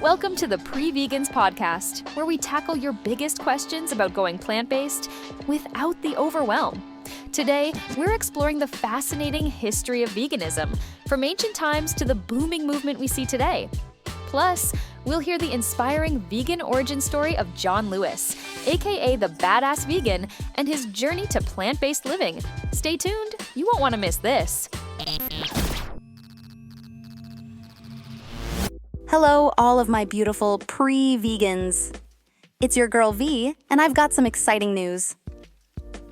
Welcome to the Pre-Vegans podcast, where we tackle your biggest questions about going plant-based without the overwhelm. Today, we're exploring the fascinating history of veganism, from ancient times to the booming movement we see today. Plus, we'll hear the inspiring vegan origin story of John Lewis, aka the Badass Vegan, and his journey to plant-based living. Stay tuned, you won't want to miss this. Hello, all of my beautiful pre-vegans. It's your girl V, and I've got some exciting news.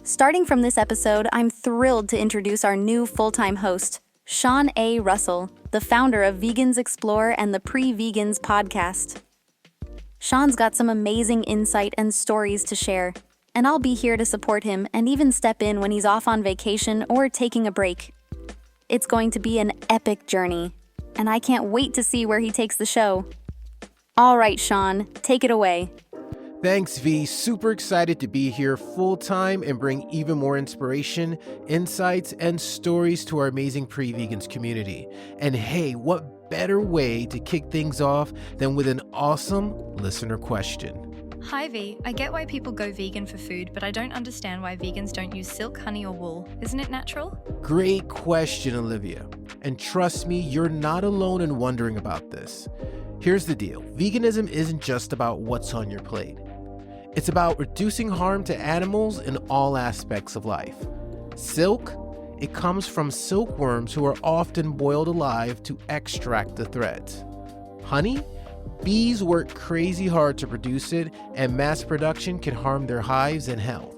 Starting from this episode, I'm thrilled to introduce our new full-time host, Sean A. Russell, the founder of Vegans Explore and the Pre-Vegans podcast. Sean's got some amazing insight and stories to share, and I'll be here to support him and even step in when he's off on vacation or taking a break. It's going to be an epic journey, and I can't wait to see where he takes the show. All right, Sean, take it away. Thanks, V. Super excited to be here full-time and bring even more inspiration, insights, and stories to our amazing pre-vegans community. And hey, what better way to kick things off than with an awesome listener question? Hi V, I get why people go vegan for food, but I don't understand why vegans don't use silk, honey, or wool. Isn't it natural? Great question, Olivia. And trust me, you're not alone in wondering about this. Here's the deal. Veganism isn't just about what's on your plate. It's about reducing harm to animals in all aspects of life. Silk, it comes from silkworms who are often boiled alive to extract the threads. Honey, bees work crazy hard to produce it, and mass production can harm their hives and health.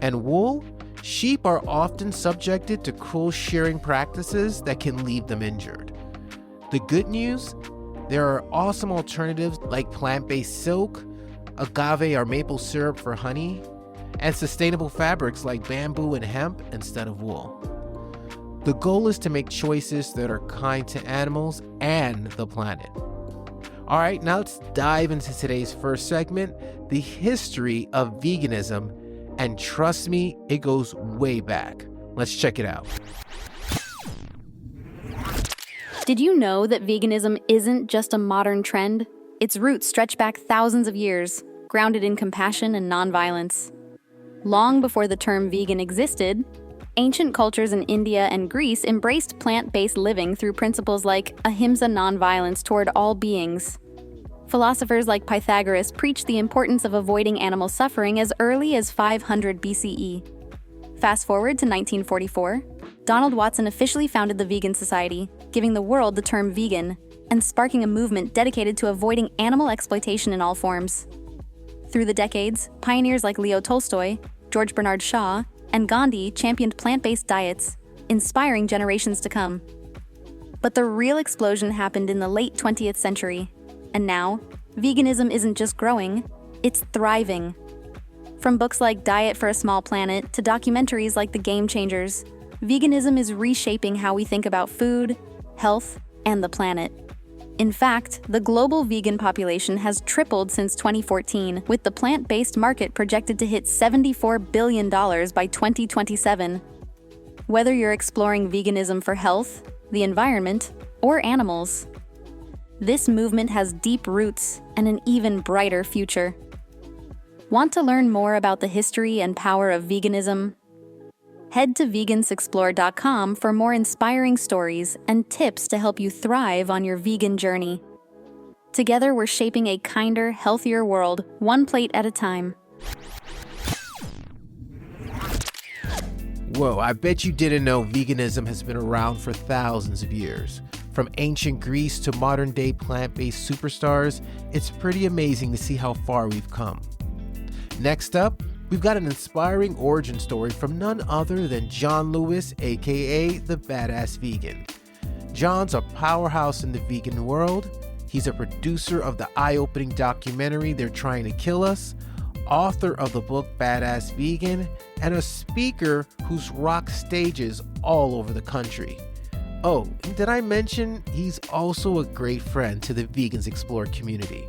And wool, sheep are often subjected to cruel shearing practices that can leave them injured. The good news, there are awesome alternatives like plant-based silk, agave or maple syrup for honey, and sustainable fabrics like bamboo and hemp instead of wool. The goal is to make choices that are kind to animals and the planet. All right, now let's dive into today's first segment, the history of veganism. And trust me, it goes way back. Let's check it out. Did you know that veganism isn't just a modern trend? Its roots stretch back thousands of years, grounded in compassion and nonviolence. Long before the term vegan existed, ancient cultures in India and Greece embraced plant-based living through principles like ahimsa nonviolence toward all beings. Philosophers like Pythagoras preached the importance of avoiding animal suffering as early as 500 BCE. Fast forward to 1944, Donald Watson officially founded the Vegan Society, giving the world the term vegan, and sparking a movement dedicated to avoiding animal exploitation in all forms. Through the decades, pioneers like Leo Tolstoy, George Bernard Shaw, and Gandhi championed plant-based diets, inspiring generations to come. But the real explosion happened in the late 20th century. And now, veganism isn't just growing, it's thriving. From books like Diet for a Small Planet to documentaries like The Game Changers, veganism is reshaping how we think about food, health, and the planet. In fact, the global vegan population has tripled since 2014, with the plant-based market projected to hit $74 billion by 2027. Whether you're exploring veganism for health, the environment, or animals, this movement has deep roots and an even brighter future. Want to learn more about the history and power of veganism? Head to vegansexplore.com for more inspiring stories and tips to help you thrive on your vegan journey. Together, we're shaping a kinder, healthier world, one plate at a time. Whoa, I bet you didn't know veganism has been around for thousands of years. From ancient Greece to modern-day plant-based superstars, it's pretty amazing to see how far we've come. Next up, we've got an inspiring origin story from none other than John Lewis, aka the Badass Vegan. John's a powerhouse in the vegan world. He's a producer of the eye-opening documentary They're Trying to Kill Us, author of the book Badass Vegan, and a speaker who's rocked stages all over the country. Oh, and did I mention he's also a great friend to the Vegans Explore community?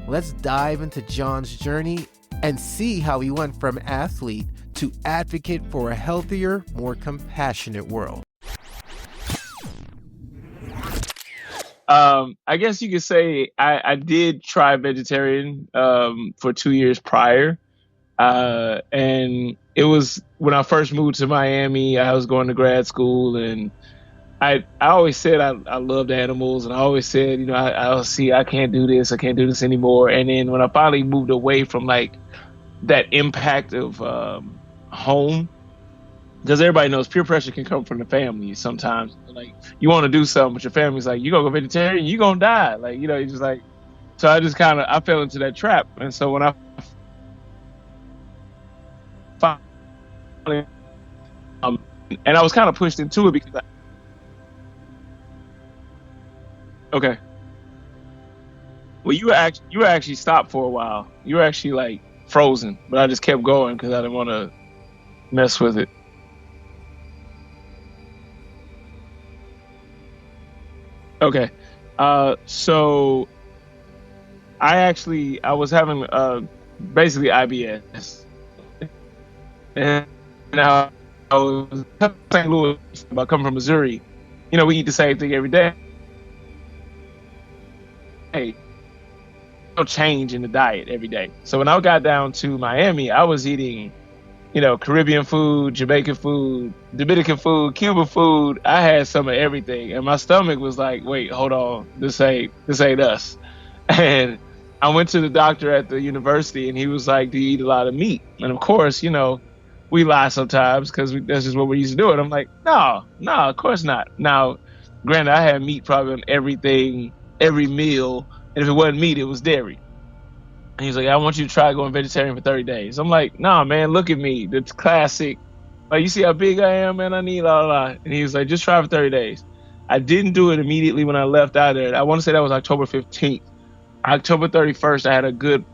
Let's dive into John's journey and see how he went from athlete to advocate for a healthier, more compassionate world. I guess you could say I did try vegetarian for 2 years prior. And it was when I first moved to Miami, I was going to grad school, and I always said I loved animals, and I always said, I can't do this, I can't do this anymore. And then when I finally moved away from like that impact of home, because everybody knows peer pressure can come from the family sometimes. Like you want to do something, but your family's like, you gonna go vegetarian, you gonna die. Like, you just like, so I just I fell into that trap. And so when I finally, and I was kind of pushed into it because okay. Well, you were actually stopped for a while. You were actually like frozen, but I just kept going because I didn't want to mess with it. Okay. So I was having basically IBS, and I was St. Louis about coming from Missouri. We eat the same thing every day. Hey, no change in the diet every day. So when I got down to Miami, I was eating, Caribbean food, Jamaican food, Dominican food, Cuban food. I had some of everything, and my stomach was like, "Wait, hold on, this ain't us." And I went to the doctor at the university, and he was like, "Do you eat a lot of meat?" And of course, we lie sometimes because that's just what we used to do. And I'm like, "No, no, of course not." Now, granted, I had meat probably on everything, every meal, and if it wasn't meat, it was dairy. And he's like, "I want you to try going vegetarian for 30 days. I'm like, "Nah, man, look at me. The classic. Like, you see how big I am, man? I need la. And he was like, "Just try for 30 days. I didn't do it immediately when I left out there. I want to say that was October 15th. October 31st, I had a good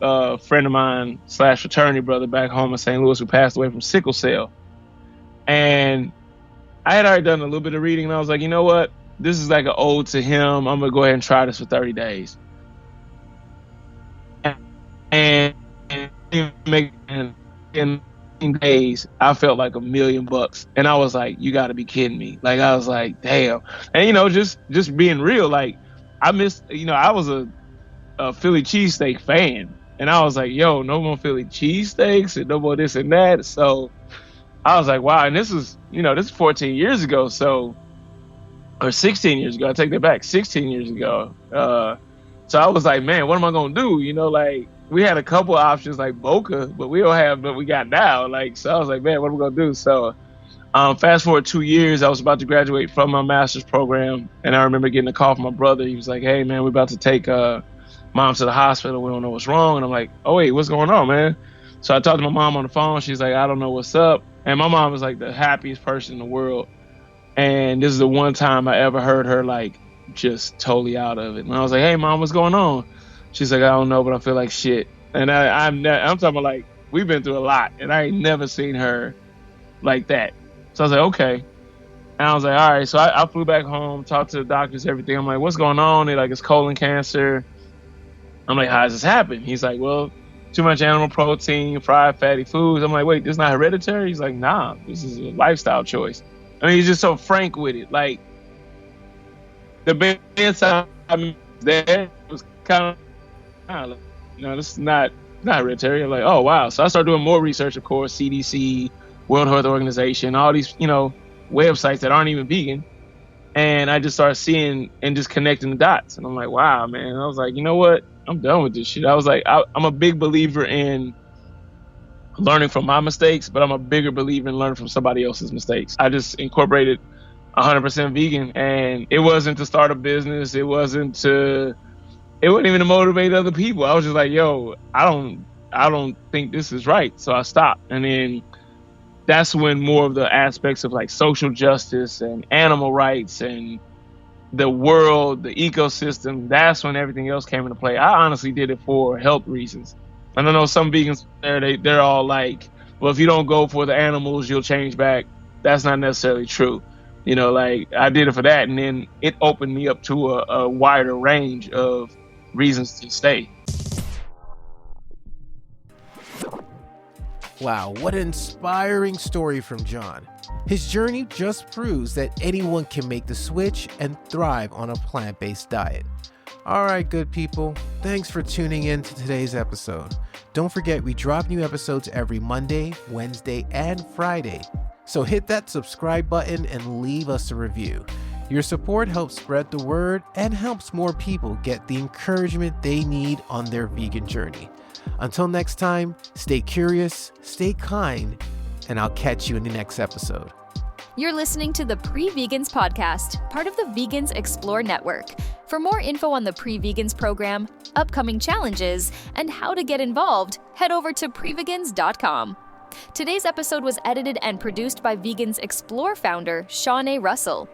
friend of mine / fraternity brother back home in St. Louis who passed away from sickle cell. And I had already done a little bit of reading, and I was like, you know what? This is like an ode to him. I'm going to go ahead and try this for 30 days. And in days, I felt like $1,000,000, and I was like, "You got to be kidding me!" Like I was like, "Damn!" And just being real, like I missed. I was a Philly cheesesteak fan, and I was like, "Yo, no more Philly cheesesteaks and no more this and that." So I was like, "Wow!" And this is 14 years ago, or 16 years ago. I take that back, 16 years ago. So I was like, "Man, what am I gonna do?" Like. We had a couple options like Boca, but we don't have what we got now. Like, so I was like, man, what am I gonna do? So, fast forward 2 years, I was about to graduate from my master's program, and I remember getting a call from my brother. He was like, "Hey, man, we're about to take mom to the hospital. We don't know what's wrong." And I'm like, "Oh wait, what's going on, man?" So I talked to my mom on the phone. She's like, "I don't know what's up." And my mom was like the happiest person in the world. And this is the one time I ever heard her like just totally out of it. And I was like, "Hey, mom, what's going on?" She's like, "I don't know, but I feel like shit." And I'm talking about like we've been through a lot, and I ain't never seen her like that. So I was like, okay. And I was like, all right. So I flew back home, talked to the doctors, everything. I'm like, "What's going on?" They're like, "It's colon cancer." I'm like, "How does this happen?" He's like, "Well, too much animal protein, fried fatty foods." I'm like, "Wait, this is not hereditary?" He's like, "Nah, this is a lifestyle choice." I mean, he's just so frank with it. Like the bedside there was kind of this is not hereditary. I'm like, "Oh wow." So I started doing more research, of course, CDC, World Health Organization, all these, websites that aren't even vegan. And I just started seeing and just connecting the dots. And I'm like, wow, man. I was like, you know what? I'm done with this shit. I was like, I'm a big believer in learning from my mistakes, but I'm a bigger believer in learning from somebody else's mistakes. I just incorporated 100% vegan, and it wasn't to start a business. It wasn't even to motivate other people. I was just like, yo, I don't think this is right. So I stopped. And then that's when more of the aspects of like social justice and animal rights and the world, the ecosystem, that's when everything else came into play. I honestly did it for health reasons. And I know some vegans they're all like, well, if you don't go for the animals, you'll change back. That's not necessarily true. Like I did it for that, and then it opened me up to a wider range of reasons to stay. Wow, what an inspiring story from John. His journey just proves that anyone can make the switch and thrive on a plant-based diet. All right, good people, thanks for tuning in to today's episode. Don't forget, we drop new episodes every Monday, Wednesday, and Friday. So hit that subscribe button and leave us a review. Your support helps spread the word and helps more people get the encouragement they need on their vegan journey. Until next time, stay curious, stay kind, and I'll catch you in the next episode. You're listening to the Pre-Vegans podcast, part of the Vegans Explore Network. For more info on the Pre-Vegans program, upcoming challenges, and how to get involved, head over to prevegans.com. Today's episode was edited and produced by Vegans Explore founder Shawnee Russell.